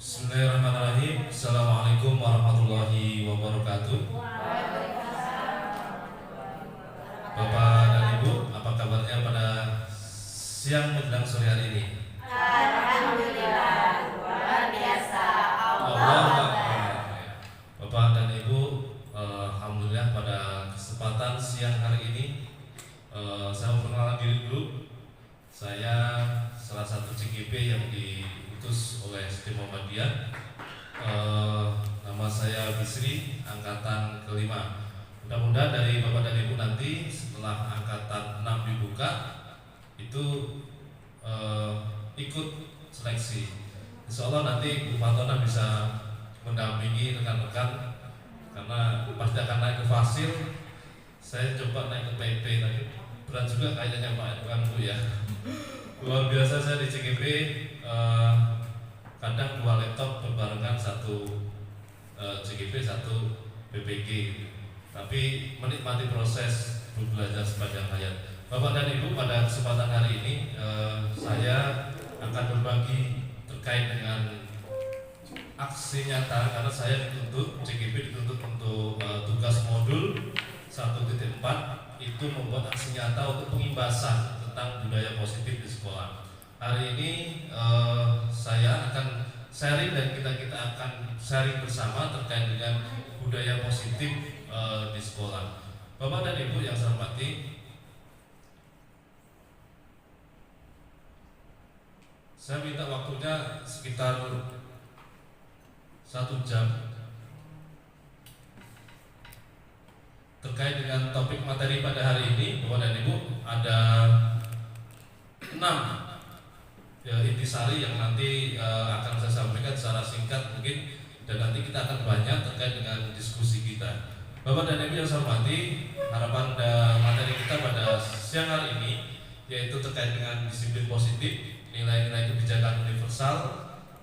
Bismillahirrahmanirrahim. Assalamualaikum warahmatullahi wabarakatuh. Bapak dan Ibu, apa kabarnya pada siang menjelang sore hari ini? Alhamdulillah, luar biasa. Allah Akbar. Bapak dan Ibu, alhamdulillah pada kesempatan siang hari ini saya memperkenalkan diri dulu. Saya salah satu CGP yang diutus oleh SD Muhammadiyah. Nama saya Bisri, angkatan kelima. Mudah-mudahan dari Bapak dan Ibu nanti setelah angkatan 6 dibuka itu ikut seleksi. Insya Allah nanti Bu Fatona bisa mendampingi rekan-rekan karena pasti akan naik ke Fasil. Saya coba naik ke PP tapi berat juga kayaknya Pak Bu ya. Luar biasa saya di CGP, kadang 2 laptop berbarengan, satu CGP satu PPG, tapi menikmati proses belajar sepanjang hayat. Bapak dan Ibu, pada kesempatan hari ini saya akan berbagi terkait dengan aksi nyata karena saya dituntut, CGP dituntut untuk tugas modul 1.4 itu membuat aksi nyata untuk pengimbasan tentang budaya positif di sekolah. Hari ini saya akan sharing dan kita akan sharing bersama terkait dengan budaya positif di sekolah. Bapak dan Ibu yang saya hormati, saya minta waktunya sekitar 1 jam terkait dengan topik materi pada hari ini. Bapak dan Ibu, ada 6 intisari yang nanti akan saya sampaikan secara singkat mungkin, dan nanti kita akan banyak terkait dengan diskusi kita. Bapak dan Ibu yang saya hormati, harapan materi kita pada siang hari ini yaitu terkait dengan disiplin positif, nilai-nilai kebijakan universal,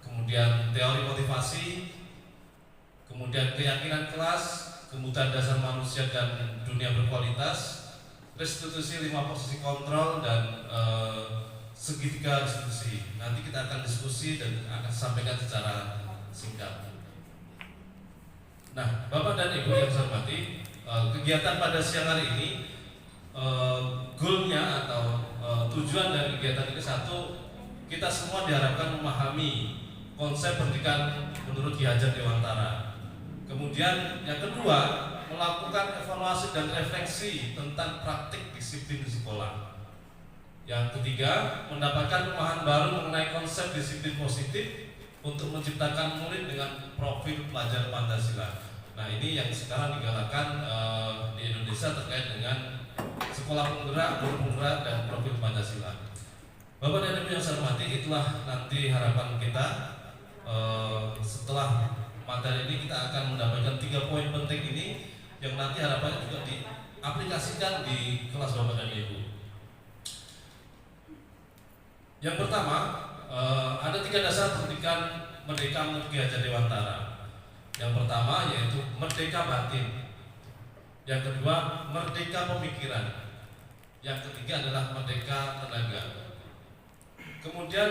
kemudian teori motivasi, kemudian keyakinan kelas, kebutuhan dasar manusia dan dunia berkualitas, restitusi 5 posisi kontrol, dan segitiga restitusi. Nanti kita akan diskusi dan akan sampaikan secara singkat. Nah, Bapak dan Ibu yang saya hormati, kegiatan pada siang hari ini, goalnya atau tujuan dari kegiatan ini, satu, kita semua diharapkan memahami konsep pendidikan menurut Ki Hajar Dewantara. Kemudian yang kedua, melakukan evaluasi dan refleksi tentang praktik disiplin di sekolah. Yang ketiga, mendapatkan pemahaman baru mengenai konsep disiplin positif untuk menciptakan murid dengan profil pelajar Pancasila. Nah, ini yang sekarang digalakkan di Indonesia terkait dengan sekolah penggerak, guru penggerak, dan profil Pancasila. Bapak dan Ibu yang saya hormati, itulah nanti harapan kita. Setelah materi ini kita akan mendapatkan 3 poin penting ini yang nanti harapannya juga diaplikasikan di kelas Bapak dan Ibu. Yang pertama, ada 3 dasar pendidikan merdeka menurut Ki Hajar Dewantara. Yang pertama yaitu merdeka batin. Yang kedua, merdeka pemikiran. Yang ketiga adalah merdeka tenaga. Kemudian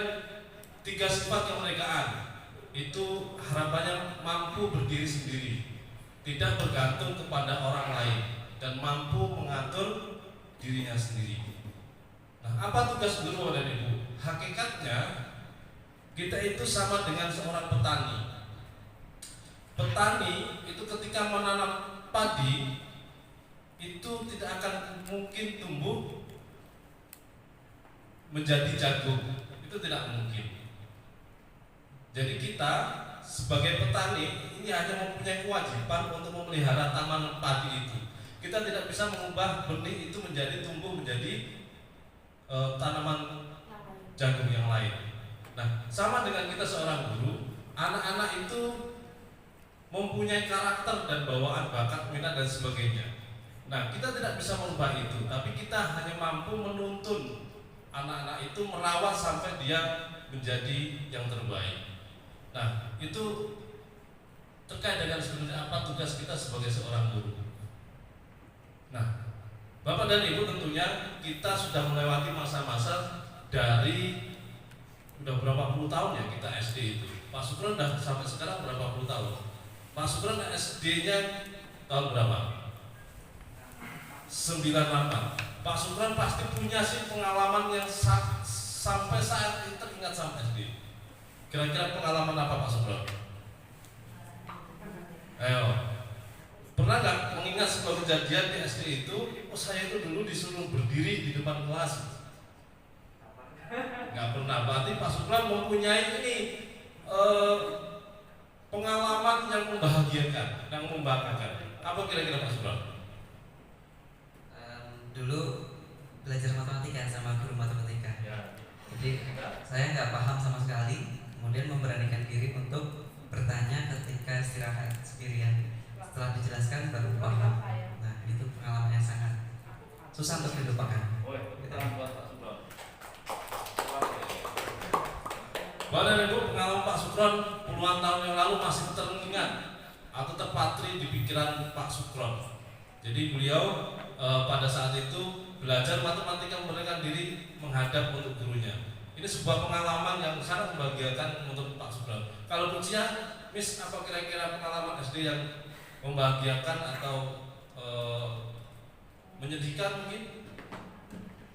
3 sifat kemerdekaan itu harapannya mampu berdiri sendiri, tidak bergantung kepada orang lain, dan mampu mengatur dirinya sendiri. Nah, apa tugas guru dan ibu? Hakikatnya kita itu sama dengan seorang petani. Petani itu ketika menanam padi itu tidak akan mungkin tumbuh menjadi jagung, itu tidak mungkin. Jadi kita sebagai petani ini hanya mempunyai kewajiban untuk memelihara taman padi itu. Kita tidak bisa mengubah benih itu menjadi tumbuh menjadi tanaman jagung yang lain. Nah, sama dengan kita seorang guru, anak-anak itu mempunyai karakter dan bawaan bakat, minat dan sebagainya. Nah, kita tidak bisa merubah itu, tapi kita hanya mampu menuntun anak-anak itu merawat sampai dia menjadi yang terbaik. Nah, itu terkait dengan sebenarnya apa tugas kita sebagai seorang guru. Nah, Bapak dan Ibu, tentunya kita sudah melewati masa-masa dari udah berapa puluh tahun ya kita SD itu. Pak Sukron udah sampai sekarang berapa puluh tahun? Pak Sukron SD-nya tahun berapa? 98. Pak Sukron pasti punya sih pengalaman yang sampai saat ini teringat sampai SD. Kira-kira pengalaman apa Pak Sukron? Ayo, pernah nggak mengingat sebuah kejadian di SD itu? Oh, saya itu dulu disuruh berdiri di depan kelas. Nggak pernah. Berarti Pak Sukron mempunyai ini pengalaman yang membahagiakan, yang membanggakan. Apa kira-kira Pak Sukron? Dulu belajar matematika sama guru matematika. Ya. Jadi saya nggak paham sama sekali, kemudian memberanikan diri untuk bertanya ketika istirahat sendirian. Setelah dijelaskan baru paham. Nah, itu pengalaman yang sangat susah untuk dilupakan. Bapak dan Ibu, pengalaman Pak Sukron puluhan tahun yang lalu masih teringat atau terpatri di pikiran Pak Sukron. Jadi beliau pada saat itu belajar matematika memberanikan diri menghadap untuk gurunya. Ini sebuah pengalaman yang sangat membahagiakan untuk Pak Sukron. Kalau Lucia, Miss, apa kira-kira pengalaman SD yang membahagiakan atau menyedihkan mungkin?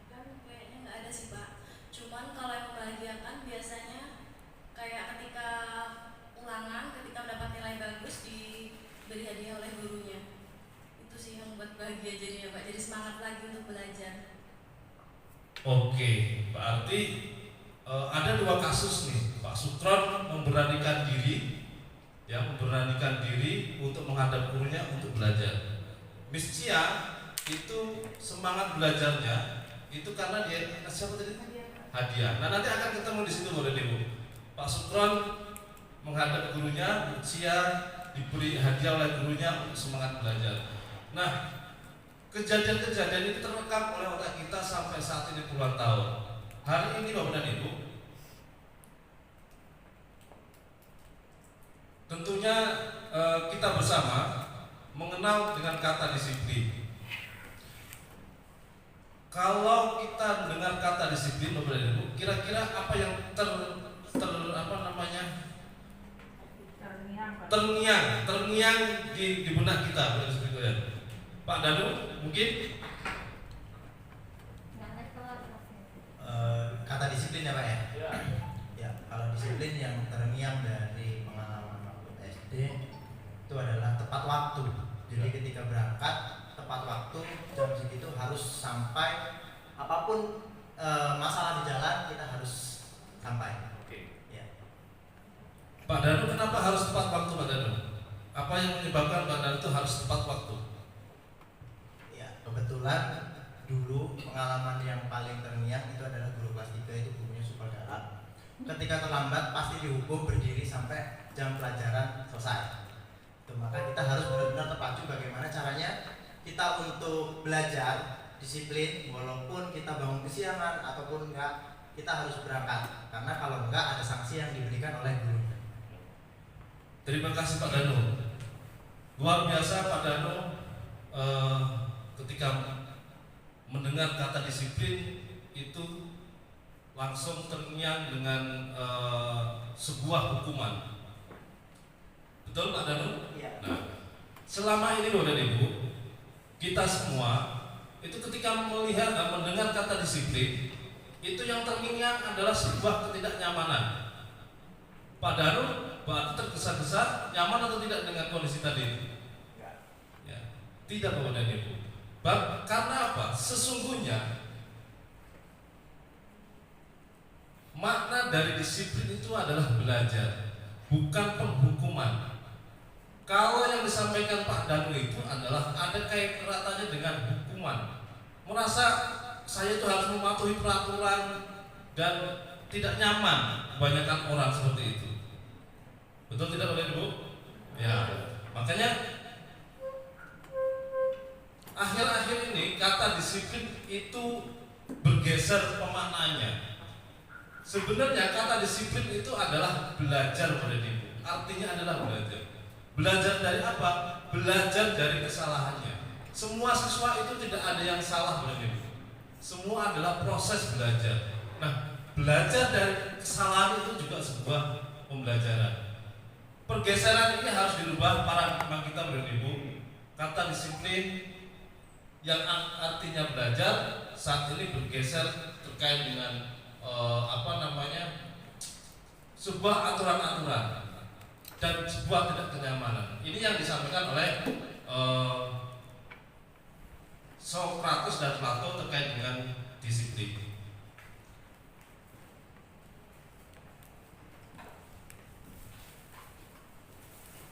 Kan kayaknya nggak ada sih Pak. Cuman kalau yang membahagiakan biasanya kayak ketika ulangan, ketika mendapat nilai bagus diberi hadiah oleh gurunya. Itu sih yang membuat bahagia jadinya Pak. Jadi semangat lagi untuk belajar. Oke, berarti ada dua kasus nih. Pak Sukron memberanikan diri, ya, memberanikan diri untuk menghadap gurunya untuk belajar. Miss Cia itu semangat belajarnya itu karena dia siapa tadi? Hadiah. Nah, nanti akan ketemu di situ boleh Ibu. Pak Sukron menghadap gurunya, Cia diberi hadiah oleh gurunya untuk semangat belajar. Nah, kejadian-kejadian ini terekam oleh otak kita sampai saat ini puluhan tahun. Hari ini Bapak dan Ibu, tentunya kita bersama mengenal dengan kata disiplin. Kalau kita dengar kata disiplin Bapak dan Ibu, kira-kira apa yang terngiang di benak kita, Pak Danu mungkin? Kata disiplin ya Pak ya? Ya, kalau disiplin yang terngiang dari pengalaman waktu SD itu adalah tepat waktu. Jadi ketika berangkat tepat waktu, jam segitu harus sampai, apapun masalah di jalan kita harus sampai. Ya. Pak Danu, kenapa harus tepat waktu Pak Danu? Apa yang menyebabkan Pak Danu itu harus tepat waktu? Ya, kebetulan dulu pengalaman yang paling terngiang itu adalah guru kelas 3, itu gurunya super galak. Ketika terlambat pasti dihukum berdiri sampai jam pelajaran selesai. Itu maka kita harus benar-benar terpacu bagaimana caranya kita untuk belajar disiplin, walaupun kita bangun kesiangan ataupun enggak, kita harus berangkat, karena kalau enggak ada sanksi yang diberikan oleh guru. Terima kasih Pak Danu. Luar biasa Pak Danu ketika mendengar kata disiplin itu langsung terngiang dengan sebuah hukuman. Betul Pak Danu? Ya. Nah, selama ini Bapak dan Ibu, kita semua itu ketika mendengar kata disiplin, itu yang terngiang adalah sebuah ketidaknyamanan. Pak Danu berarti tergesa-gesa, nyaman atau tidak dengan kondisi tadi? Ya, tidak Bapak dan Ibu. Karena apa? Sesungguhnya makna dari disiplin itu adalah belajar, bukan penghukuman. Kalau yang disampaikan Pak Danu itu adalah ada kaitannya dengan hukuman. Merasa saya itu harus mematuhi peraturan dan tidak nyaman, kebanyakan orang seperti itu. Betul tidak Bapak Ibu? Ya, makanya akhir-akhir ini kata disiplin itu bergeser pemaknanya. Sebenarnya kata disiplin itu adalah belajar Bapak Ibu. Artinya adalah belajar. Belajar dari apa? Belajar dari kesalahannya. Semua siswa itu tidak ada yang salah Bapak Ibu. Semua adalah proses belajar. Nah, belajar dari kesalahan itu juga sebuah pembelajaran. Pergeseran ini harus dirubah paradigma kita beribu. Kata disiplin yang artinya belajar saat ini bergeser terkait dengan sebuah aturan-aturan dan sebuah tidak kenyamanan. Ini yang disampaikan oleh Sokrates dan Plato terkait dengan disiplin.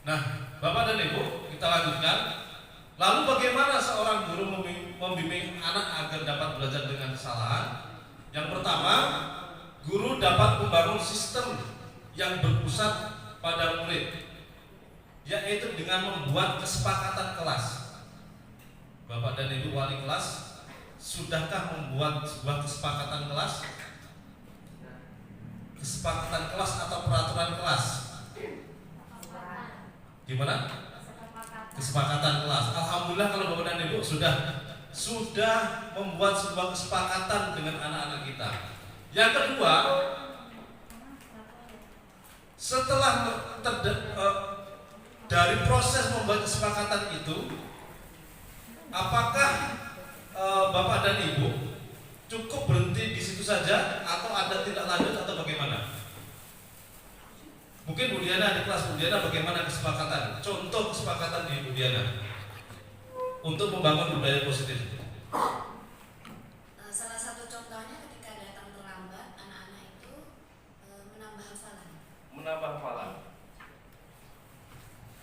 Nah, Bapak dan Ibu, kita lanjutkan. Lalu bagaimana seorang guru membimbing anak agar dapat belajar dengan kesalahan? Yang pertama, guru dapat membangun sistem yang berpusat pada murid, yaitu dengan membuat kesepakatan kelas. Bapak dan Ibu wali kelas, sudahkah membuat sebuah kesepakatan kelas? Kesepakatan kelas atau peraturan kelas? Gimana? Kesepakatan kelas. Alhamdulillah kalau Bapak dan Ibu sudah membuat sebuah kesepakatan dengan anak-anak kita. Yang kedua, setelah dari proses membuat kesepakatan itu, apakah Bapak dan Ibu cukup berhenti di situ saja atau ada tindak lanjut atau bagaimana? Mungkin Bu Diana di kelas Bu Diana bagaimana kesepakatan? Contoh kesepakatan di Bu Diana untuk membangun budaya positif. Salah satu contohnya ketika datang terlambat, anak-anak itu menambah hafalan. Menambah hafalan.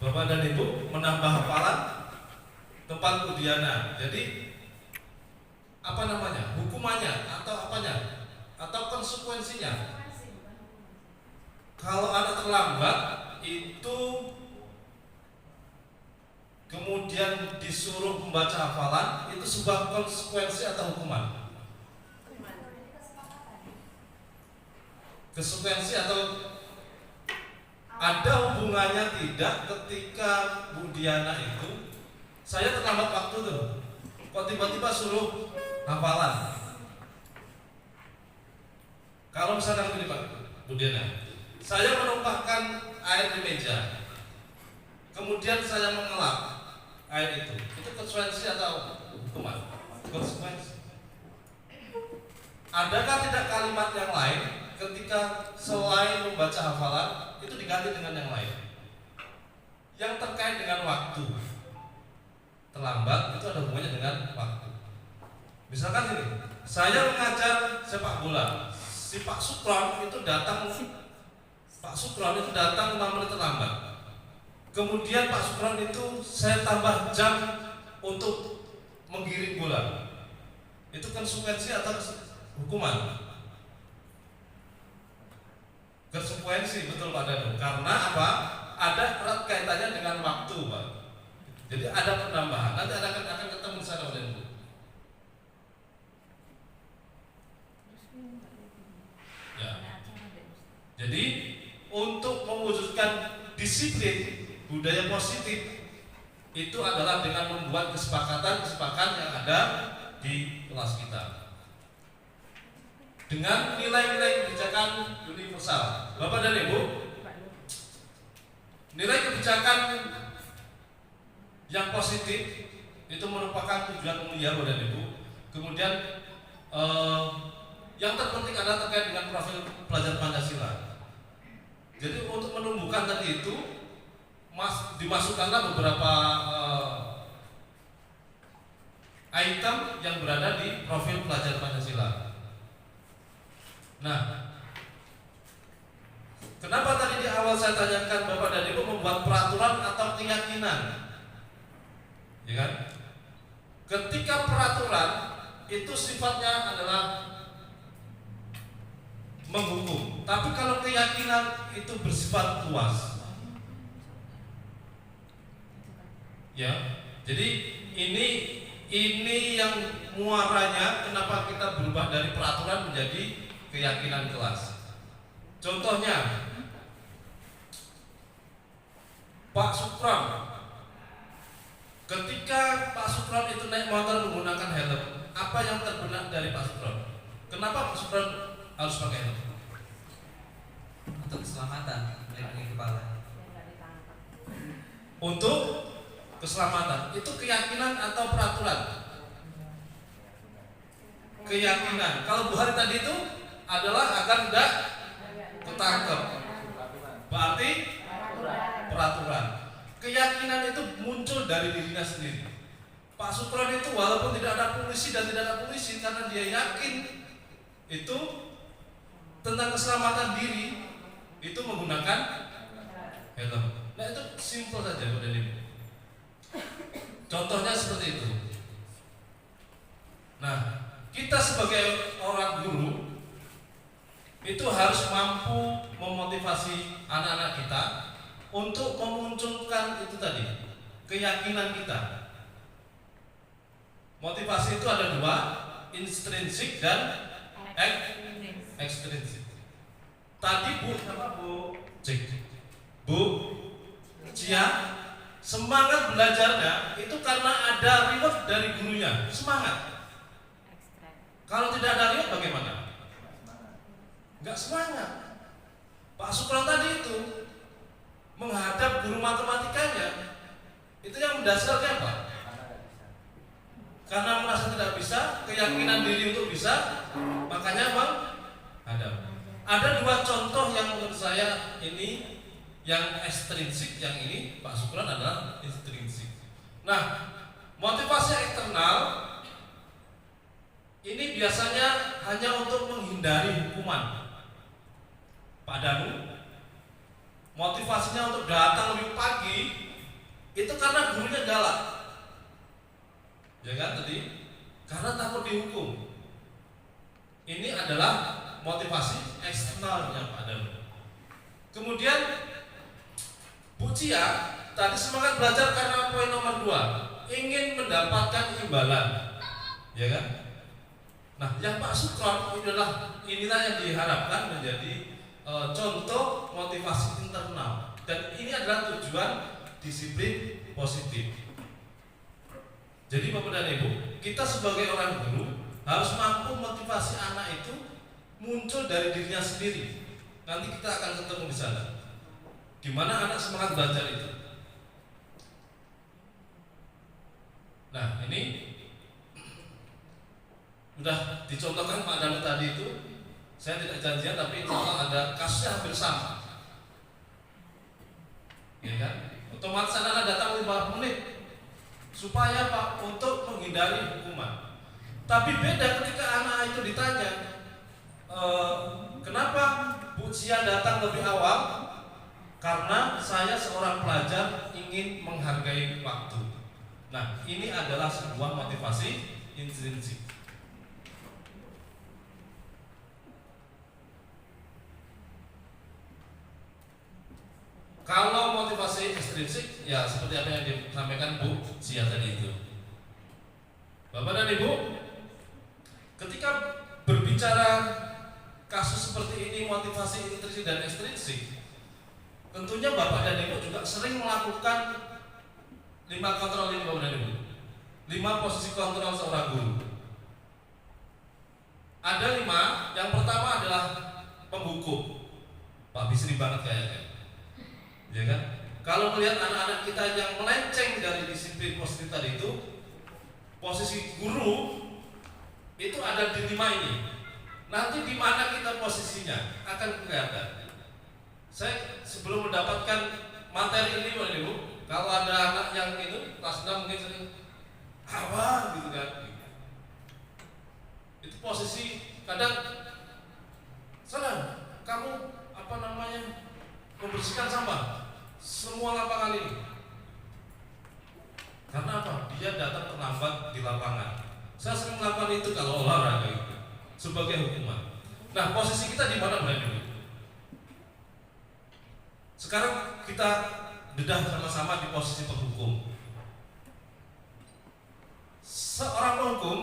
Bapak dan Ibu menambah hafalan tempat Bu Diana. Jadi apa namanya? Hukumannya atau apanya? Atau konsekuensinya? Kalau anak terlambat itu kemudian disuruh membaca hafalan, itu sebuah konsekuensi atau hukuman? Konsekuensi atau ada hubungannya tidak ketika Bu Diana itu saya terlambat waktu tuh, kok tiba-tiba suruh hafalan? Kalau misalkan begini Pak Bu Diana, saya menumpahkan air di meja, kemudian saya mengelap air itu konsekuensi atau hukuman? Konsekuensi. Adakah tidak kalimat yang lain ketika selain membaca hafalan itu diganti dengan yang lain yang terkait dengan waktu? Terlambat itu ada hubungannya dengan waktu. Misalkan ini, saya mengajar sepak bola, si Pak Sukron itu datang 5 menit terlambat. Kemudian Pak Sukron itu saya tambah jam untuk menggiring bola. Itu konsekuensi atau hukuman? Konsekuensi, betul Pak Danu. Karena apa? Ada erat kaitannya dengan waktu, Pak. Jadi ada penambahan. Nanti akan ketemu sana oleh Ibu. Ya. Jadi untuk mewujudkan disiplin budaya positif itu adalah dengan membuat kesepakatan yang ada di kelas kita dengan nilai-nilai kebijakan universal. Bapak dan Ibu, nilai kebijakan yang positif itu merupakan tujuan mulia Bapak dan Ibu. Kemudian yang terpenting adalah terkait dengan profil pelajar Pancasila. Jadi untuk menumbuhkan tadi itu dimasukkanlah beberapa item yang berada di profil pelajar Pancasila. Nah, kenapa tadi di awal saya tanyakan Bapak dan Ibu membuat peraturan atau keyakinan? Ya kan? Ketika peraturan itu sifatnya adalah menghukum, tapi kalau keyakinan itu bersifat luas. Ya, jadi ini yang muaranya kenapa kita berubah dari peraturan menjadi keyakinan kelas. Contohnya, Pak Supran, ketika Pak Supran itu naik motor menggunakan helm, apa yang terbenak dari Pak Supran? Kenapa Pak Supran harus pakai helm? untuk keselamatan melindungi kepala. Untuk keselamatan itu keyakinan atau peraturan? Keyakinan. Kalau Bu Hari tadi itu adalah agar tidak ketangkep, berarti peraturan. Keyakinan itu muncul dari dirinya sendiri. Pak Sukron itu walaupun tidak ada polisi dan tidak ada polisi, karena dia yakin itu tentang keselamatan diri, itu menggunakan helm. Nah itu simpel saja Bapak dan Ibu. Contohnya seperti itu. Nah, kita sebagai orang guru itu harus mampu memotivasi anak-anak kita untuk memunculkan itu tadi, keyakinan kita. Motivasi itu ada dua, intrinsik dan ekstrinsik. Tadi Bu Cia semangat belajarnya itu karena ada reward dari gurunya, semangat. Kalau tidak ada reward bagaimana? Enggak semangat. Pak Sukron tadi itu menghadap guru matematikanya, itu yang mendasarkan apa? Karena merasa tidak bisa, keyakinan diri untuk bisa, makanya menghadap. Ada dua contoh yang menurut saya ini, yang ekstrinsik, yang ini Pak Sukron adalah intrinsik. Nah, motivasi eksternal ini biasanya hanya untuk menghindari hukuman. Pak Danu, motivasinya untuk datang lebih pagi itu karena gurunya galak, ya kan tadi? Karena takut dihukum. Ini adalah motivasi eksternalnya Pak Danu. Kemudian Bu Cia tadi semangat belajar karena poin nomor 2, ingin mendapatkan imbalan, ya kan? Nah, yang Pak Sukron inilah yang diharapkan menjadi contoh motivasi internal, dan ini adalah tujuan disiplin positif. Jadi Bapak dan Ibu, kita sebagai orang guru harus mampu motivasi anak itu muncul dari dirinya sendiri. Nanti kita akan ketemu di sana. Gimana anak semangat belajar itu? Nah, ini sudah dicontohkan Pak Danu tadi itu. Saya tidak janjian, tapi kalau ada kasusnya hampir sama, ya kan? Otomatis anak-anak datang 5 menit supaya Pak untuk menghindari hukuman. Tapi beda ketika anak itu ditanya, kenapa Bu Cia datang lebih awal? Karena saya seorang pelajar ingin menghargai waktu. Nah, ini adalah sebuah motivasi intrinsik. Kalau motivasi ekstrinsik, ya seperti apa yang disampaikan Bu Cia tadi itu. Bapak dan Ibu, ketika berbicara kasus seperti ini, motivasi intrinsik dan ekstrinsik, tentunya Bapak dan Ibu juga sering melakukan 5 kontrol ini Bapak dan Ibu. 5 posisi kontrol seorang guru. Ada 5. Yang pertama adalah penghukum. Pak Bisri banget kayaknya, ya kan? Kalau melihat anak-anak kita yang melenceng dari disiplin positif tadi itu, posisi guru itu ada di 5 ini. Nanti di mana kita posisinya akan kelihatan. Saya sebelum mendapatkan materi ini Bapak Ibu, kalau ada anak yang itu kelas 6 mungkin sering apa gitu kan. Itu posisi kadang sana kamu membersihkan sampah semua lapangan ini. Karena apa? Dia datang terlambat di lapangan. Saya sering melakukan itu kalau olahraga itu sebagai hukuman. Nah, posisi kita di mana Bapak Ibu? Sekarang kita bedah sama-sama di posisi penghukum. Seorang penghukum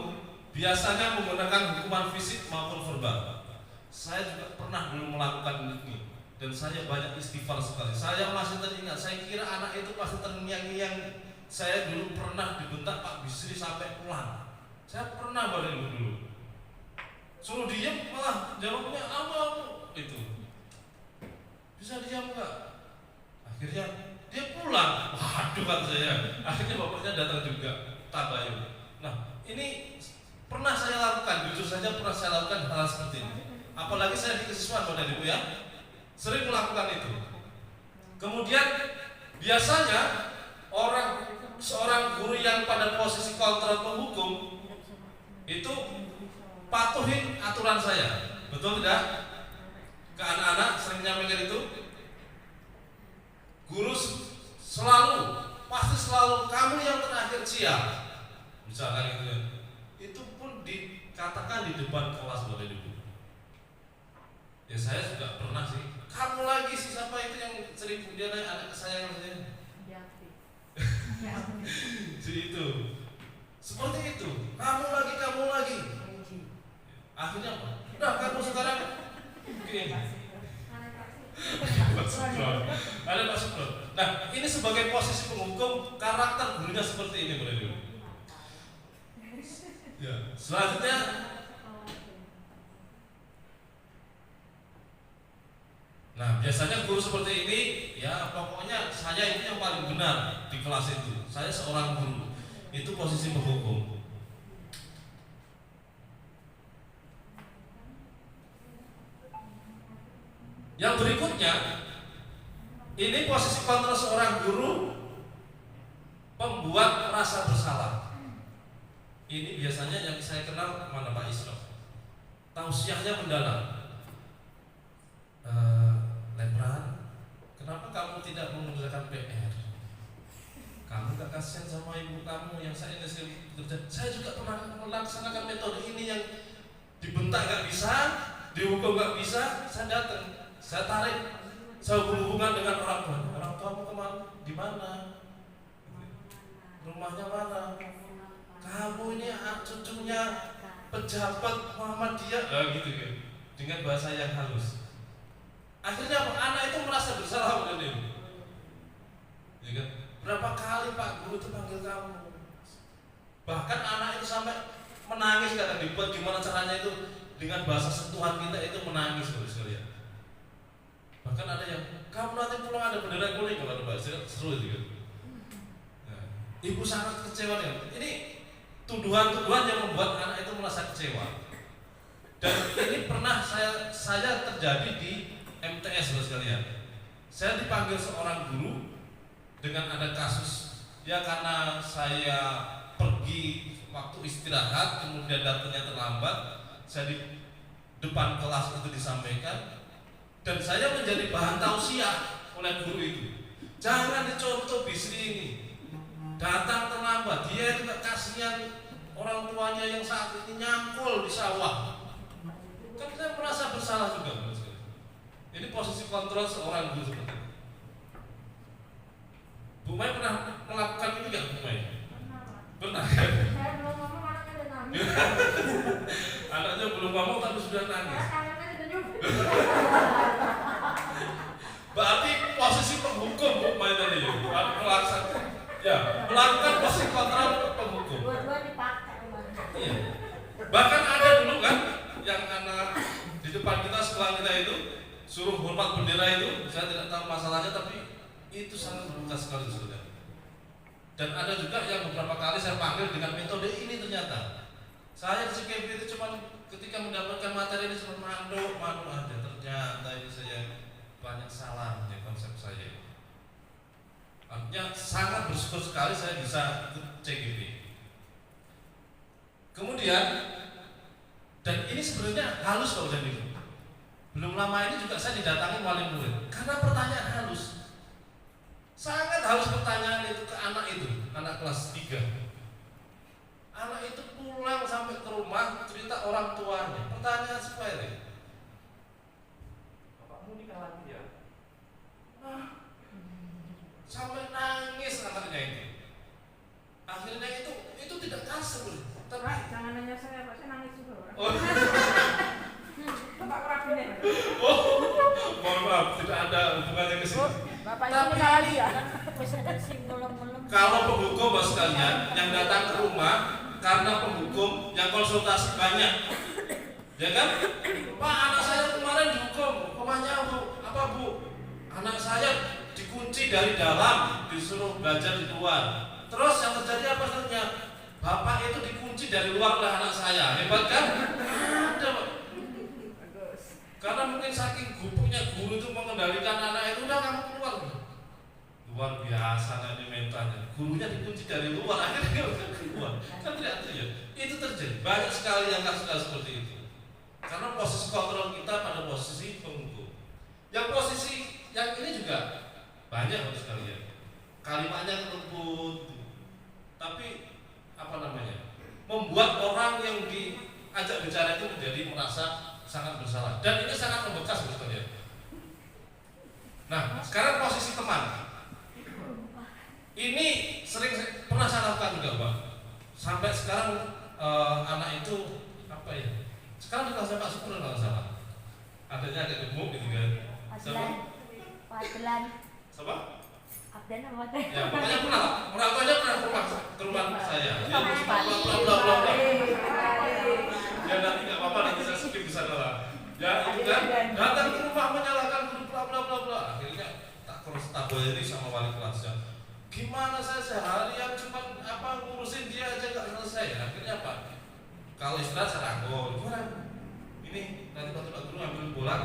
biasanya menggunakan hukuman fisik maupun verbal. Saya juga pernah dulu melakukan ini, dan saya banyak istighfar sekali. Saya masih teringat, saya kira anak itu pasti terngiang-ngiang. Saya dulu pernah dibentak Pak Bisri sampai pulang. Saya pernah dulu. Suruh diem malah jawabnya apa itu. Bisa diam nggak? Akhirnya dia pulang. Waduh kata saya. Akhirnya bapaknya datang juga, tabayun. Nah, ini pernah saya lakukan, jujur saja pernah saya lakukan hal seperti ini. Apalagi saya di kesiswaan Bapak Ibu ya, sering melakukan itu. Kemudian biasanya seorang guru yang pada posisi kontrol penghukum itu patuhin aturan saya, betul tidak? Ke anak-anak sering nyampaikan itu. Guru pasti selalu kamu yang terakhir siap, misalkan gitu. Itu pun dikatakan di depan kelas Bapak Ibu. Ya saya juga pernah sih. Kamu lagi sih, siapa itu yang sering dia nanya anak kesayangan saya? Si itu. Seperti itu. Kamu lagi. Akhirnya apa? Udah kamu sekarang gini. Ada Pak Suprot. Nah, ini sebagai posisi penghukum, karakter gurunya seperti ini, Bapak Ibu. Ya, selanjutnya nah, biasanya guru seperti ini, ya pokoknya saya itu yang paling benar di kelas itu. Saya seorang guru, itu posisi penghukum. Yang berikutnya, ini posisi kontrol seorang guru pembuat rasa bersalah. Ini biasanya yang saya kenal mana Pak Isra. Tausiahnya mendalam. Lepran, kenapa kamu tidak mengerjakan PR? Kamu gak kasihan sama ibu kamu yang saya ini bekerja. Saya juga pernah melaksanakan metode ini yang dibentak gak bisa, dihukum gak bisa. Saya datang, saya tarik, saya berhubungan dengan orang tua. Orang tuamu kemana? Di mana? Rumahnya mana? Kamu ini cucunya pejabat Muhammadiyah, gitu kan? Dengan bahasa yang halus. Akhirnya apa? Anak itu merasa bersalah bukan ini. Ya kan? Berapa kali Pak Guru itu panggil kamu? Bahkan anak itu sampai menangis, kadang dibuat gimana caranya itu dengan bahasa sentuhan kita itu menangis sekalian. Bahkan ada yang kamu nanti pulang ada bendera kuning kalau ada bahasa seru itu kan. Nah, ibu sangat kecewa dengan ini tuduhan-tuduhan yang membuat anak itu merasa kecewa. Dan ini pernah saya terjadi di MTS sekalian. Saya dipanggil seorang guru dengan ada kasus ya, karena saya pergi waktu istirahat kemudian datangnya terlambat. Saya di depan kelas itu disampaikan dan saya menjadi bahan tausiah oleh guru itu. Jangan dicontoh bisri ini, datang terlambat, dia juga kasihan orang tuanya yang saat ini nyangkul di sawah. Kan saya merasa bersalah juga. Ini posisi kontrol seorang guru seperti itu. Bu Mai pernah melakukan ini nggak Bu Mai? Pernah. Saya belum ngomong, anaknya udah nangis. Anaknya belum ngomong tapi sudah nangis. Anaknya sudah nyumput. Berarti posisi penghukum Bu Mai tadi ya, melakukan posisi kontrol penghukum. Dua-dua dipakai rumahnya. Iya. Bahkan ada dulu kan yang anak di depan kita sekolah kita itu suruh hormat bendera itu, saya tidak tahu masalahnya tapi itu sangat berbekas sekali sudah. Dan ada juga yang beberapa kali saya panggil dengan metode ini ternyata. Saya di CKB itu cuma ketika mendapatkan materi ini cuma mandu aja, ternyata ini saya banyak salahnya konsep saya. Artinya sangat bersyukur sekali saya bisa ikut CGP. Kemudian dan ini sebenarnya halus kalau saya bilang. Belum lama ini juga saya didatangi wali murid karena pertanyaan halus. Sangat halus pertanyaan itu ke anak kelas 3. Anak itu pulang sampai ke rumah cerita orang tuanya. Pertanyaan sepele. Bapakmu nikah lagi ya? Sampai nangis anaknya itu. Akhirnya itu tidak kasar. Tapi Jangan nanya saya, Pak, saya nangis juga orang. oh, Bapak kerapin ya. mohon maaf, tidak ada hubungannya ke sini. Bapak Tapi- itu nikah lagi ya? Kalau penghukum bos sekalian yang datang ke rumah karena penghukum yang konsultasi banyak, ya kan? Pak, anak saya kemarin dihukum, rumahnya Bu, apa Bu? Anak saya dikunci dari dalam, disuruh belajar di luar. Terus yang terjadi apa sebenarnya? Bapak itu dikunci dari luar oleh anak saya. Hebat kan? Ada, Pak. Karena mungkin saking gupuknya guru itu mengendalikan anak itu, udah kamu keluar. Luar biasa nanti mentalnya. Gurunya dikunci dari luar, akhirnya dia keluar. Kan tidak terjadi. Itu terjadi. Banyak sekali yang kasus seperti itu. Karena posisi kontrol kita pada posisi penghukum. Yang posisi yang ini juga banyak sekalian. Kalimatnya lembut, tapi apa namanya? Membuat orang yang diajak bicara itu menjadi merasa sangat bersalah. Dan ini sangat membekas sekalian. Nah, sekarang posisi teman. Ini sering pernah saya lakukan juga, Pak. Sampai sekarang anak itu apa ya? Sekarang di kelas Pak Syukur kalau salah. Adanya agak gemuk gitu kan. Padlan. Siapa? Abdan apa teh? Ya, pokoknya pernah. Orang tuanya pernah ke rumah saya. Ya, ya nanti nggak apa-apa, nanti saya skip di sana lah. Ya, itu kan datang ke rumah menyalahkan guru bla bla bla bla. Akhirnya tak cross tabeli sama wali kelasnya. Gimana saya seharian cuma ngurusin dia aja nggak selesai. Akhirnya apa? Kalau istirahat saya rangkul. Gimana? Ini nanti waktu Pak Guru ambil bola,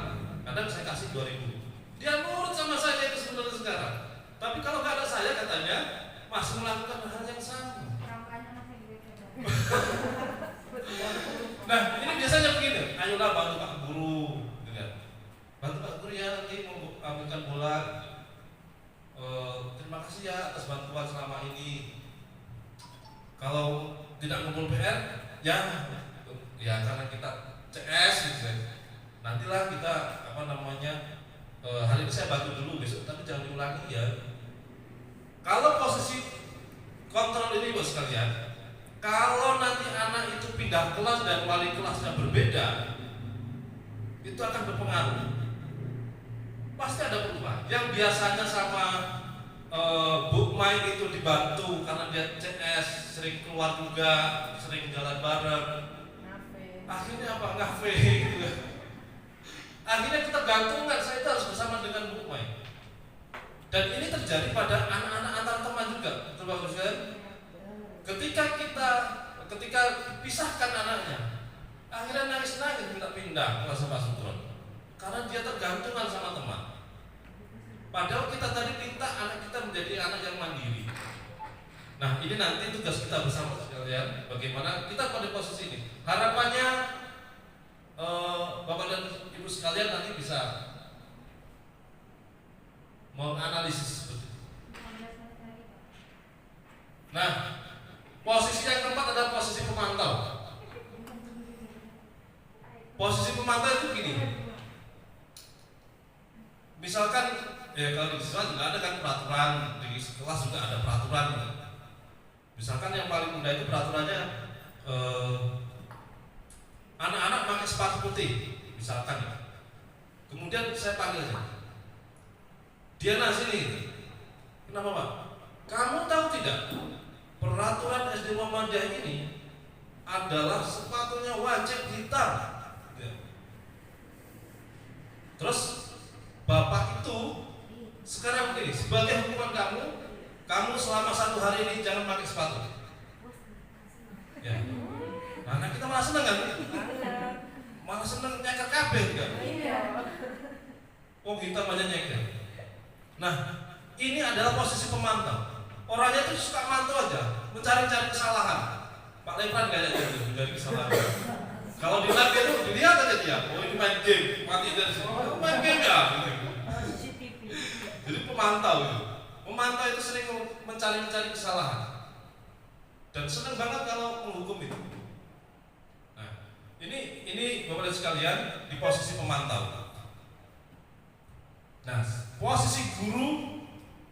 kadang saya kasih 2.000. Dia nurut sama saya itu sebenarnya sekarang. Tapi kalau nggak ada saya katanya masih melakukan hal yang sama. Nah, ini biasanya begini. Ayolah bantu Pak Guru, gitu. Bantu Pak Guru ya, nanti mau ambilkan bola. Terima kasih ya atas bantuan selama ini. Kalau tidak ngumpul PR, ya karena kita CS gitu. Nantilah kita hari ini saya bantu dulu, besok tapi jangan diulangi ya. Kalau posisi kontrol ini bos sekalian, kalau nanti anak itu pindah kelas dan wali kelasnya berbeda, itu akan berpengaruh. Pasti ada perubahan. Yang biasanya sama Bu Mai itu dibantu karena dia CS, sering keluar juga, sering jalan bareng. Akhirnya apa? Ngafe gitu. Akhirnya kita gantungan, saya itu harus bersama dengan Bu Mai. Dan ini terjadi pada anak-anak antar teman juga, betul bagus kan? Ketika pisahkan anaknya, akhirnya nangis-nangis minta pindah kelas Pak Sutron, karena dia tergantungan sama teman. Padahal kita tadi minta anak kita menjadi anak yang mandiri. Nah, ini nanti tugas kita bersama sekalian, bagaimana kita pada posisi ini. Harapannya Bapak dan Ibu sekalian nanti bisa menganalisis seperti itu. Nah, posisi yang keempat adalah posisi pemantau. Posisi pemantau itu gini. Misalkan kalau di sekolah juga ada kan peraturan, di kelas juga ada peraturan. Misalkan yang paling mudah itu peraturannya anak-anak pakai sepatu putih, misalkan ya. Kemudian saya panggil Diana sini. Kenapa Pak? Kamu tahu tidak? Peraturan SD Muhammadiyah ini adalah sepatunya wajib hitam. Terus Bapak itu sekarang begini, sebagai hukuman kamu selama 1 hari ini jangan pakai sepatu. Ya. Nah, kita malah seneng kan? Malah seneng nyeker kabeh kan? Oh, hitam aja nyeker. Nah, ini adalah posisi pemantau. Orangnya itu suka mantau aja, mencari-cari kesalahan. Pak Lepran gak ada mencari kesalahan. Kalau di lab itu dilihat aja dia, oh ini main game, mati dari sini. Oh, main game ya. Jadi pemantau itu. Pemantau itu sering mencari-cari kesalahan. Dan senang banget kalau menghukum itu. Nah, ini Bapak dan sekalian di posisi pemantau. Nah, posisi guru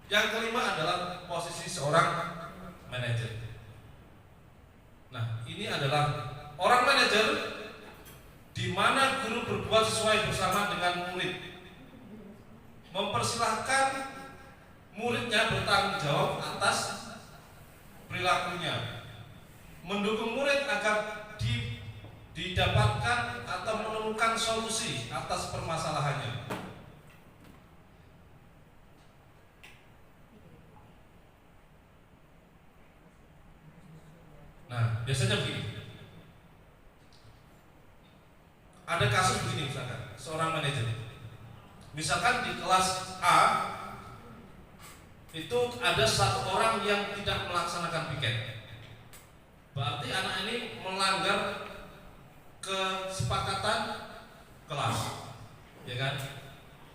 yang kelima adalah posisi seorang manajer. Nah, ini adalah orang manajer di mana guru berbuat sesuai bersama dengan murid, mempersilahkan muridnya bertanggung jawab atas perilakunya, mendukung murid agar didapatkan atau menemukan solusi atas permasalahannya. biasanya begini. Ada kasus begini misalkan, seorang manajer. Misalkan di kelas A itu ada satu orang yang tidak melaksanakan piket. Berarti anak ini melanggar kesepakatan kelas, ya kan?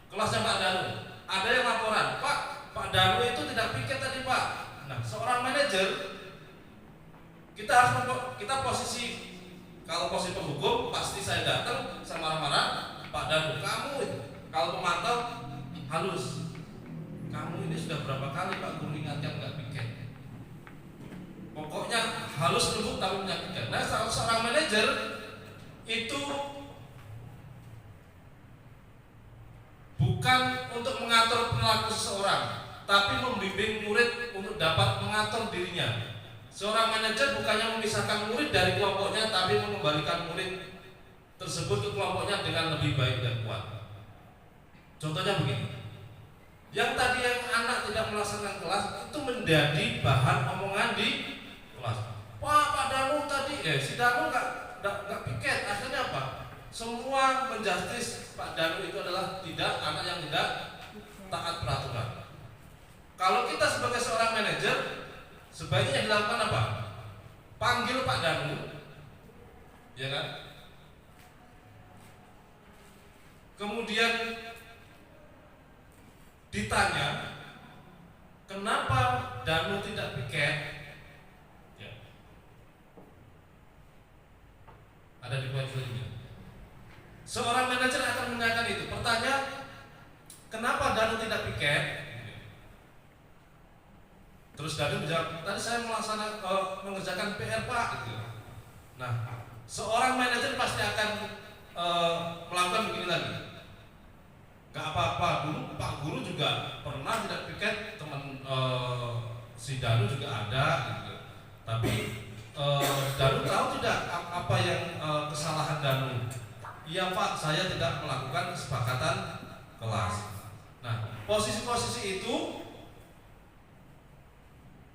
Kelasnya Pak Danu, ada yang laporan, Pak Danu itu tidak piket tadi Pak. Nah, seorang manajer kita posisi, kalau posisi penghukum pasti saya datang, saya marah-marah, Pak Danu, kamu itu kalau pemantau halus, kamu ini sudah berapa kali Pak guru ingatkan nggak piket. Pokoknya halus lembut tapi menyakitkan. Nah, seorang manajer itu bukan untuk mengatur perilaku seseorang, tapi membimbing murid untuk dapat mengatur dirinya. Seorang manajer bukannya memisahkan murid dari kelompoknya, tapi mengembalikan murid tersebut ke kelompoknya dengan lebih baik dan kuat. Contohnya begini, yang tadi yang anak tidak melaksanakan kelas itu menjadi bahan omongan di kelas. Pak Danu tadi, si Danu nggak piket, akhirnya apa? Semua menjustis Pak Danu itu adalah anak yang tidak taat peraturan. Kalau kita sebagai seorang manajer, sebaiknya yang dilakukan apa? Panggil Pak Danu, ya kan? Kemudian ditanya, kenapa Danu tidak piket? Ya. Ada di poin selanjutnya. Seorang manajer akan menanyakan itu. Pertanyaan, kenapa Danu tidak piket? Terus Danu menjawab, tadi saya mengerjakan PR Pak. Gitu. Nah, seorang manajer pasti akan melakukan begini lagi. Gak apa-apa, dulu Pak Guru juga pernah tidak piket, teman si Danu juga ada. Gitu. Tapi Danu tahu tidak apa yang kesalahan Danu? Iya Pak, saya tidak melakukan kesepakatan kelas. Nah, posisi-posisi itu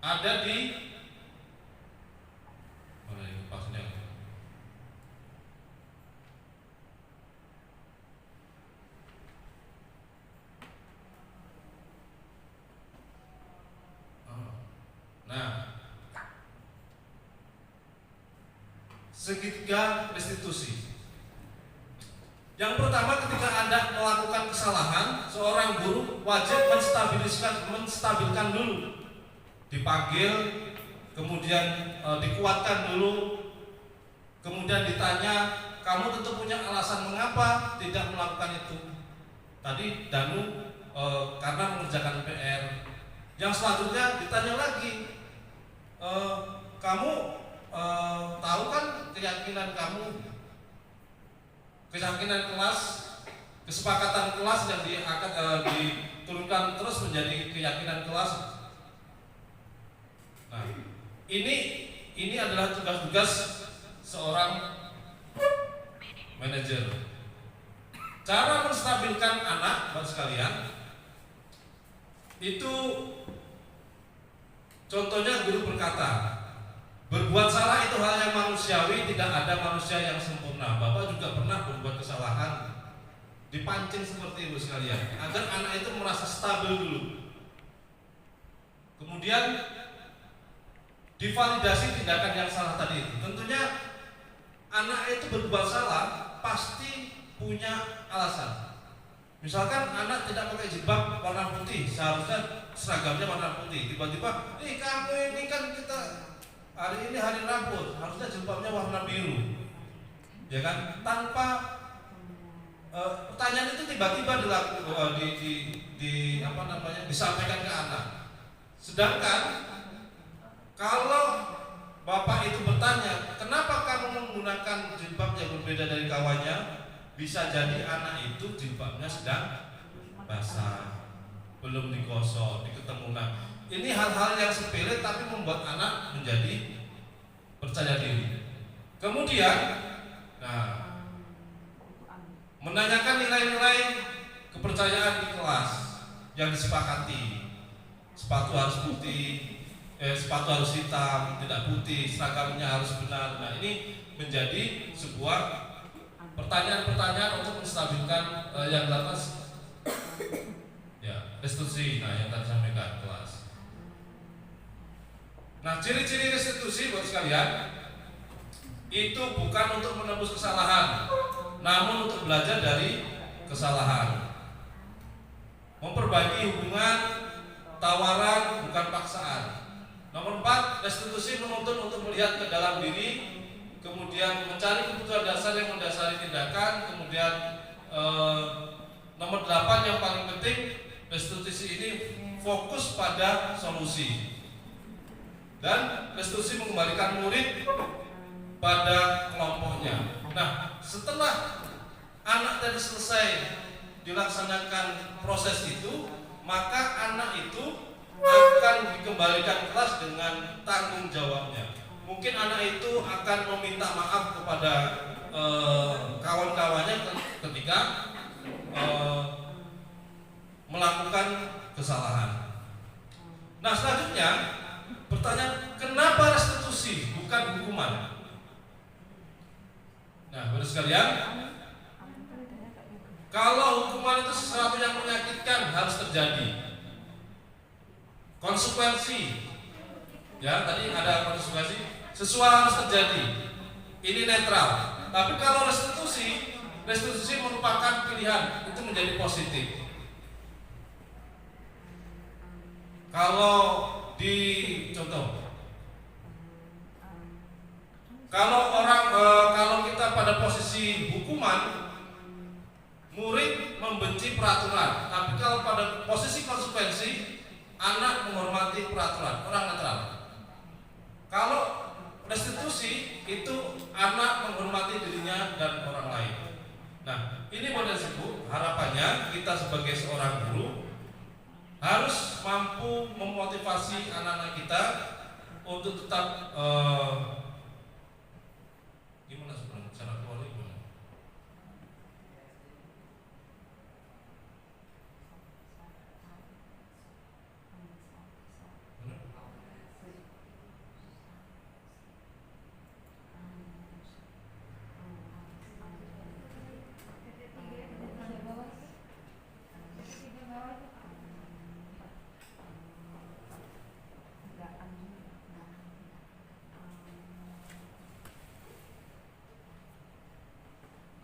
ada di mana ini pasnya? Nah, segitiga restitusi. Yang pertama, ketika Anda melakukan kesalahan, seorang guru wajib menstabilkan dulu, dipanggil, kemudian dikuatkan dulu, kemudian ditanya, kamu tentu punya alasan mengapa tidak melakukan itu. Tadi Danu karena mengerjakan PR. Yang selanjutnya ditanya lagi, kamu tahu kan keyakinan kamu, keyakinan kelas, kesepakatan kelas yang diturunkan terus menjadi keyakinan kelas. Nah, ini adalah tugas-tugas seorang manajer. Cara menstabilkan anak, Bapak sekalian, itu contohnya guru berkata, berbuat salah itu hal yang manusiawi, tidak ada manusia yang sempurna. Bapak juga pernah berbuat kesalahan, dipancing seperti itu sekalian, agar anak itu merasa stabil dulu. Kemudian divalidasi tindakan yang salah tadi itu. Tentunya anak itu berbuat salah pasti punya alasan. Misalkan anak tidak pakai jilbab warna putih, seharusnya seragamnya warna putih. Tiba-tiba, kamu ini kan kita hari ini hari Rabu, harusnya jilbabnya warna biru, ya kan? Tanpa pertanyaan itu tiba-tiba disampaikan ke anak. Sedangkan kalau bapak itu bertanya, kenapa kamu menggunakan jilbab yang berbeda dari kawannya? Bisa jadi anak itu jilbabnya sedang basah, belum digosok, diketemu. Nah, ini hal-hal yang sepele tapi membuat anak menjadi percaya diri. Kemudian, menanyakan nilai-nilai kepercayaan di kelas yang disepakati. Sepatu harus putih, sepatu harus hitam, tidak putih, seragamnya harus benar. Nah, ini menjadi sebuah pertanyaan-pertanyaan untuk menstabilkan yang di atas ya, restitusi. Nah, yang tadi sampaikan kelas. Nah, ciri-ciri restitusi buat sekalian itu bukan untuk menebus kesalahan, namun untuk belajar dari kesalahan. Memperbaiki hubungan, tawaran bukan paksaan. Nomor 4, restitusi menuntut untuk melihat ke dalam diri, kemudian mencari kebutuhan dasar yang mendasari tindakan. Kemudian nomor 8 yang paling penting, restitusi ini fokus pada solusi. Dan restitusi mengembalikan murid pada kelompoknya. Nah, setelah anak tadi selesai dilaksanakan proses itu, maka anak itu akan dikembalikan kelas dengan tanggung jawabnya. Mungkin anak itu akan meminta maaf kepada kawan-kawannya ketika melakukan kesalahan. Nah, selanjutnya pertanyaan, kenapa restitusi bukan hukuman? Nah, baru sekalian, kalau hukuman itu sesuatu yang menyakitkan harus terjadi. Konsekuensi, ya tadi ada konsekuensi, sesuatu harus terjadi. Ini netral. Tapi kalau restitusi merupakan pilihan, itu menjadi positif. Kalau di contoh, kalau kita pada posisi hukuman, murid membenci peraturan. Tapi kalau pada posisi konsekuensi, anak menghormati peraturan, orang netral. Kalau restitusi itu anak menghormati dirinya dan orang lain. Nah, ini model sibu. Harapannya kita sebagai seorang guru harus mampu memotivasi anak-anak kita untuk tetap gimana sebenarnya cara keluarnya gimana?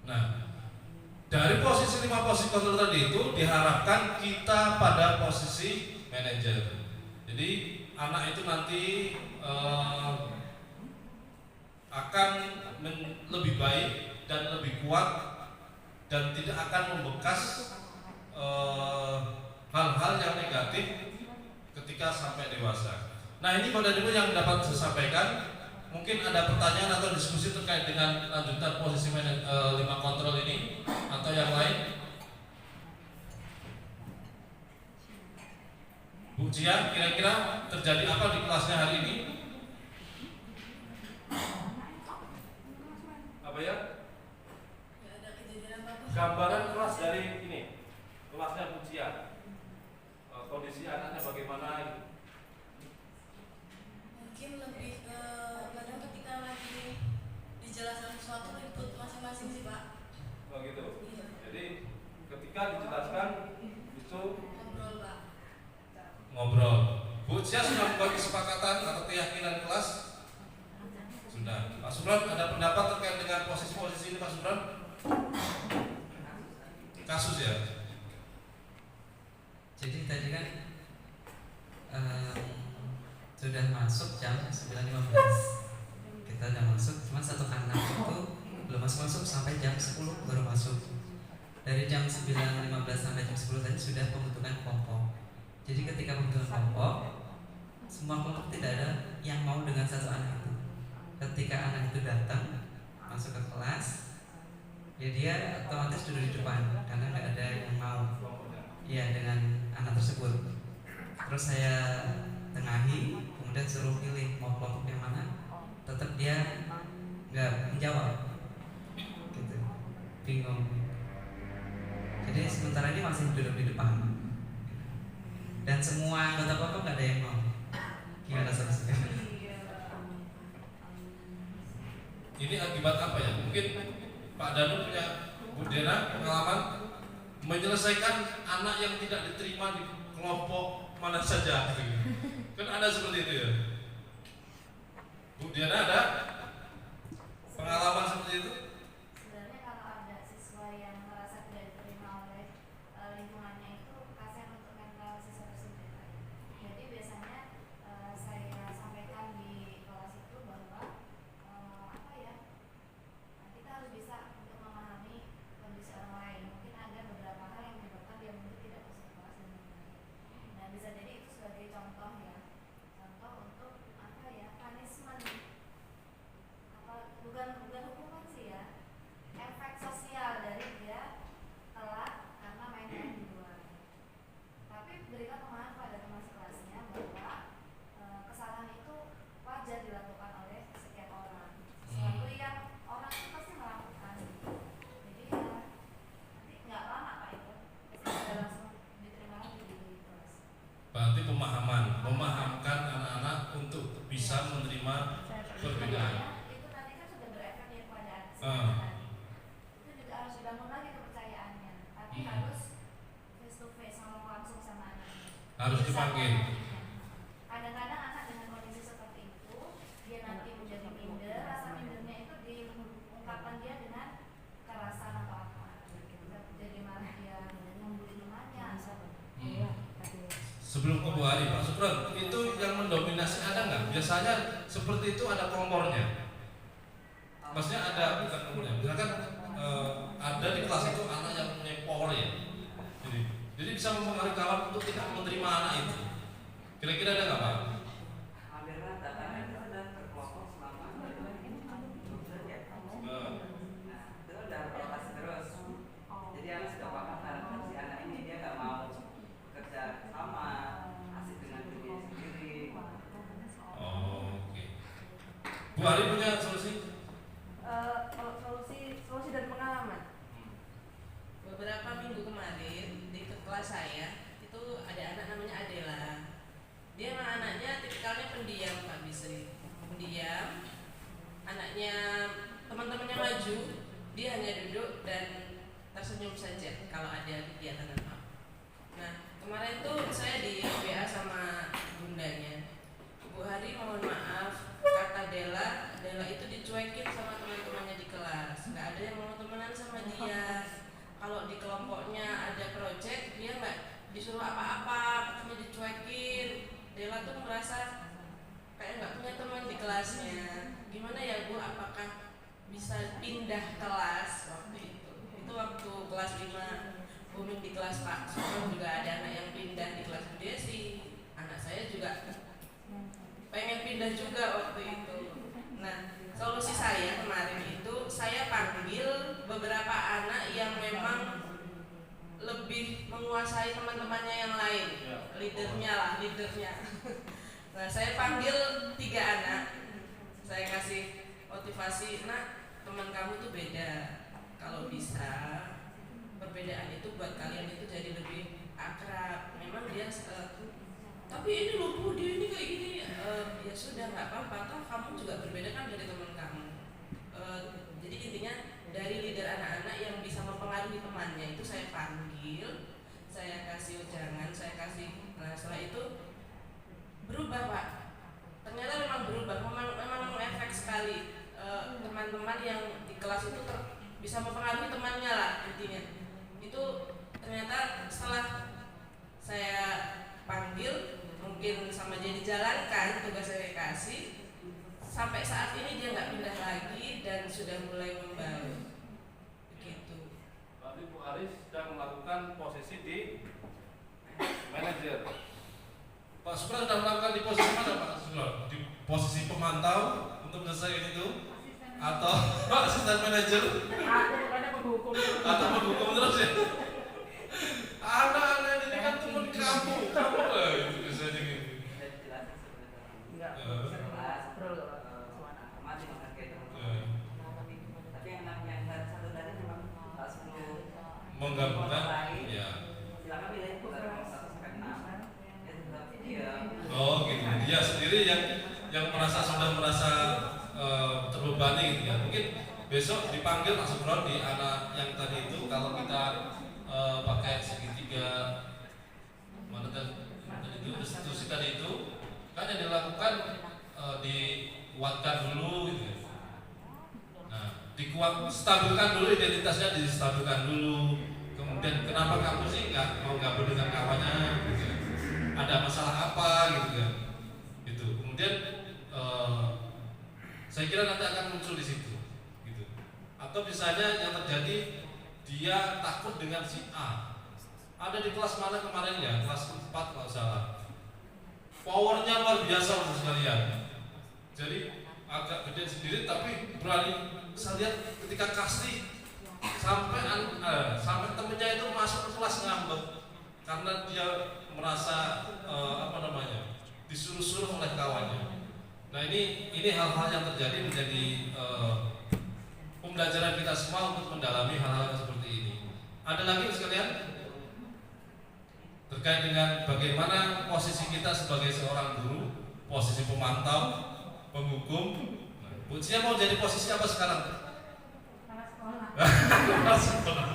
Nah, dari posisi 5 posisi kontrol tadi itu diharapkan kita pada posisi manajer. Jadi anak itu nanti akan lebih baik dan lebih kuat dan tidak akan membekas hal-hal yang negatif ketika sampai dewasa. Nah, ini pada dulu yang dapat saya sampaikan. Mungkin ada pertanyaan atau diskusi terkait dengan lanjutan posisi 5 kontrol ini atau yang lain. Bu Cia, kira-kira terjadi apa di kelasnya hari ini? Apa ya? Nggak ada kejadian apa-apa. Gambaran kelas dari ini, kelasnya Bu Cia. Kondisi anaknya bagaimana? Mungkin lebih ke kadang ketika lagi dijelaskan sesuatu ikut masing-masing sih Pak. Oh gitu. Iya. Jadi ketika dijelaskan itu Ngobrol Pak. ngobrol. Bu Cia sudah membuat kesepakatan atau keyakinan kelas? Sudah. Pak Subran ada pendapat terkait dengan posisi-posisi ini Pak Subran? Kasus ya? Jadi tadi kan sudah masuk jam 9.15. Kita udah masuk, cuma satu anak itu belum masuk sampai jam 10 baru masuk. Dari jam 9.15 sampai jam 10 tadi sudah pembentukan kelompok. Jadi ketika pembentukan kelompok, semua kelompok tidak ada yang mau dengan satu anak itu. Ketika anak itu datang masuk ke kelas, ya dia otomatis duduk di depan karena nggak ada yang mau ya dengan anak tersebut. Terus saya tengahi, kemudian suruh pilih mau kelompok yang mana. Tetap dia nggak menjawab, gitu, bingung. Jadi sementara ini masih duduk di depan dan semua anggota kelompok nggak ada yang mau. Gimana solusinya? Ini akibat apa ya? Mungkin Pak Danu punya, Bu Dena pengalaman menyelesaikan anak yang tidak diterima di kelompok mana saja gitu. Kan ada seperti itu ya. Bu Diana ada pengalaman seperti itu? Sebenarnya kalau ada siswa yang merasa tidak diterima oleh lingkungannya itu kasihan untuk mental siswa tersebut. Jadi biasanya saya sampaikan di kelas itu bahwa apa ya, kita harus bisa untuk memahami kondisi orang lain. Mungkin ada beberapa hal yang menyebabkan dia mungkin tidak masuk kelas dan lain-lain. Nah bisa jadi itu sebagai contoh ya, contoh untuk apa ya, punishment, apa bukan hukuman sih ya, efek sosial dari dia telat karena main-main di luar. Tapi berikan pemahaman pada teman sekelasnya bahwa kesalahan itu wajar dilakukan oleh setiap orang, sesuatu yang orang itu pasti melakukan. Jadi ya nanti nggak lama Pak itu sudah langsung diterima lagi di kelas. Berarti memahamkan anak-anak untuk bisa menerima perbedaan. Itu nanti kan sudah berefek ya pada Ah. itu juga harus dibangun lagi kepercayaannya, tapi Hmm. harus face to face, ngomong langsung sama anaknya. Harus dipanggil. Kadang-kadang anak dengan kondisi seperti itu dia nanti menjadi minder, rasa mindernya itu diungkapkan dia dengan kekerasan atau apa, jadi malah dia membuli temannya atau Sebelum ke Bu Hari, Pak Sugron, itu yang mendominasi ada nggak? Biasanya seperti itu ada kompornya. Maksudnya ada, bukan kompornya. Misalkan ada di kelas itu anak yang punya power ya. Jadi bisa mempengaruhi kawan untuk tidak menerima anak itu. Kira-kira ada nggak Pak? Hampir rata karena itu sudah berkelompok selama 5 saja. Nah, itu udah rotasi terus. Jadi yang sudah paham harusnya si anak ini dia nggak mau kerja sama, asik dengan dirinya sendiri. Oh, oke. Bu Hari punya solusi? Kalau solusi dari pengalaman, beberapa minggu kemarin di kelas saya itu ada anak namanya Adela. Dia memang anaknya tipikalnya pendiam Pak Bisri, pendiam. Anaknya teman-temannya maju, dia hanya duduk dan tersenyum saja kalau ada kegiatan apa. Nah kemarin tuh saya di WA sama bundanya, Bu Hari mohon maaf, kata Dela itu dicuekin sama teman-temannya di kelas, nggak ada yang mau temenan sama dia. Kalau di kelompoknya ada project dia nggak disuruh apa-apa, cuma dicuekin. Dela tuh merasa kayak nggak punya teman di kelasnya. Gimana ya Bu, apakah bisa pindah kelas waktu itu? Itu waktu kelas 5 booming di kelas Pak Sugron juga ada anak yang pindah di kelas Bu Desi. Anak saya juga pengen pindah juga waktu itu. Nah, solusi saya kemarin itu saya panggil beberapa anak yang memang lebih menguasai teman-temannya yang lain, leadernya. Nah, saya panggil 3 anak, saya kasih motivasi, nak, teman kamu tuh beda. Kalau bisa perbedaan itu buat kalian itu jadi lebih akrab. Memang dia tapi ini loh Bu, dia ini kayak gini. Ya sudah nggak apa-apa, toh kamu juga berbeda kan dari teman kamu. Jadi intinya dari leader anak-anak yang bisa mempengaruhi temannya itu saya panggil, saya kasih ujangan, saya kasih. Nah setelah itu berubah Pak. Ternyata memang berubah, memang mengefek sekali. Teman-teman yang di kelas itu bisa mempengaruhi temannya lah intinya. Itu ternyata setelah saya panggil, mungkin sama dia dijalankan tugas saya kasih, sampai saat ini dia nggak pindah lagi dan sudah mulai membaur. Begitu. Berarti Bu Aris sedang melakukan posisi di manajer. Pak Sugron sudah melakukan di posisi mana Pak Sugron? Di posisi pemantau untuk menyelesaikan itu? Atau asisten manajer? aku bukannya penghukum. Atau menghukum terus ya? Anak-anak ini kan teman kamu itu biasanya gitu. Sudah dijelasin sebenarnya. Enggak, Kelas, bro, sama anak. hormati menghargai teman-teman. Tapi yang namanya satu tadi memang harus perlu Menggabungkan, ya. silakan pilih dari 1 sampai 6. Ya tetap dia. Oh gitu. Dia sendiri besok dipanggil Mas Subron di anak yang tadi itu, kalau kita pakai segitiga mana tadi itu restitusi tadi itu kan yang dilakukan dikuatkan dulu gitu ya. Nah, stabilkan dulu identitasnya, distabilkan dulu. Kemudian kenapa kamu sih nggak mau gabung dengan kawannya gitu ya? Ada masalah apa gitu kan? Itu. Kemudian saya kira nanti akan muncul di situ gitu. Atau misalnya yang terjadi dia takut dengan si A. Ada di kelas mana kemarin ya? Kelas 4 kalau salah. Powernya luar biasa untuk sekalian. Jadi agak gede sendiri tapi berani. Saya lihat ketika kasih sampai temennya itu masuk ke kelas ngambek karena dia merasa disuruh-suruh oleh kawannya. Nah ini hal-hal yang terjadi menjadi pembelajaran kita semua untuk mendalami hal-hal seperti ini. Ada lagi sekalian terkait dengan bagaimana posisi kita sebagai seorang guru, posisi pemantau, penghukum. Bu Cia mau jadi posisi apa sekarang? Kepala sekolah.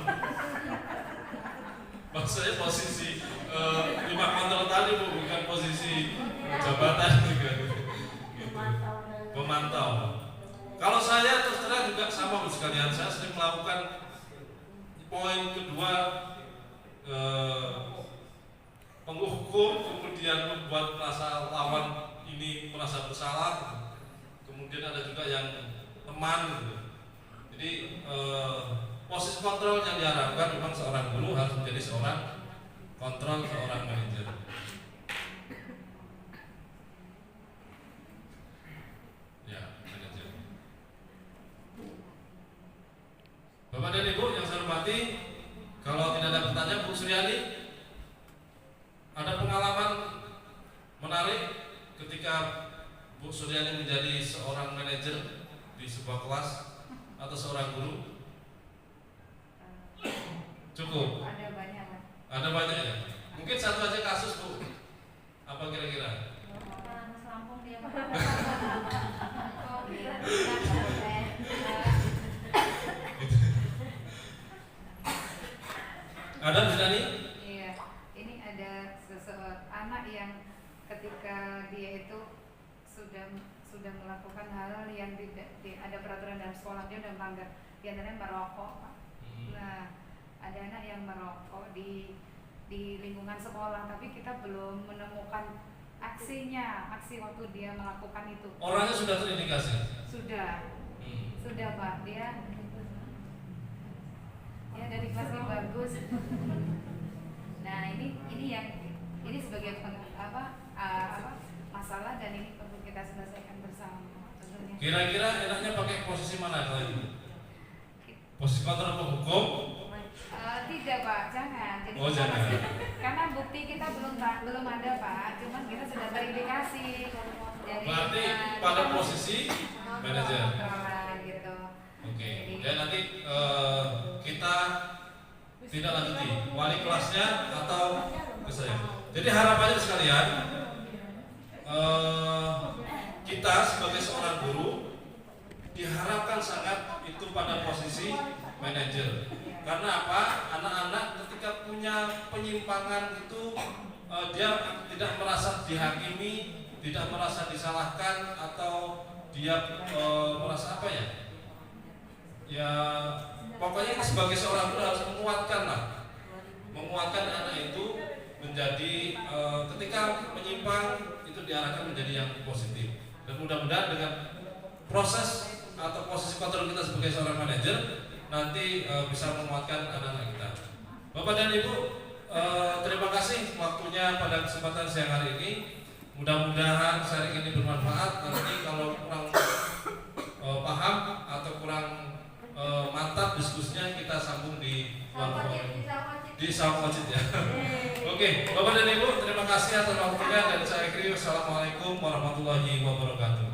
Maksudnya posisi 5 kontrol tadi Bu, bukan posisi jabatan juga. Gitu. Pemantau. Kalau saya terus terang juga sama Bu sekalian, saya sering melakukan poin kedua penghukum, kemudian membuat merasa lawan ini merasa bersalah. Kemudian ada juga yang teman gitu. Jadi posisi kontrol yang diharapkan memang seorang guru harus menjadi seorang kontrol, seorang manajer. Ya, manajer. Bapak dan Ibu yang saya hormati, kalau tidak ada pertanyaan, Bu Suryani, ada pengalaman menarik ketika Bu Suryani menjadi seorang manajer di sebuah kelas atau seorang guru? Cukup? Ada banyak lah. Ada banyak ya? Mungkin satu aja kasus Bu. Apa kira-kira? Mas Lampung dia Pak. Oh, iya. Ada Bu Suryani? Iya, ini ada seseorang anak yang ketika dia itu sudah melakukan hal yang tidak ada peraturan dalam sekolah, dia sudah melanggar, di antaranya merokok Pak. Nah, ada anak yang merokok di lingkungan sekolah, tapi kita belum menemukan aksi waktu dia melakukan itu. Orangnya sudah terindikasi? Sudah Pak, dia dari kelasnya bagus. Nah ini sebagai masalah dan ini perlu kita selesaikan bersama tentunya. Kira-kira enaknya pakai posisi mana kalau ini? Posisi kontrol penghukum? Tidak Pak, jangan. Jadi jangan. Karena bukti kita belum ada Pak, cuman kita sudah terindikasi. Jadi, berarti pada posisi manajer. Gitu. Oke. Dan nanti kita tidak lanjuti wali kelasnya atau ke saya. Jadi harapannya sekalian, kita sebagai seorang guru diharapkan sangat itu pada posisi manajer. Karena apa? Anak-anak ketika punya penyimpangan itu dia tidak merasa dihakimi, tidak merasa disalahkan, atau dia merasa apa ya? Ya pokoknya sebagai seorang guru harus menguatkan anak itu menjadi ketika menyimpang itu diarahkan menjadi yang positif. Dan mudah-mudahan dengan proses atau posisi kontrol kita sebagai seorang manajer nanti bisa menguatkan anak-anak kita. Bapak dan Ibu, terima kasih waktunya pada kesempatan siang hari ini. Mudah-mudahan sharing ini bermanfaat. Nanti kalau kurang paham atau kurang mantap diskusinya, kita sambung di Sawah Masjid ya. Oke, Bapak dan Ibu, terima kasih atas waktunya dan saya akhiri. Wassalamualaikum warahmatullahi wabarakatuh.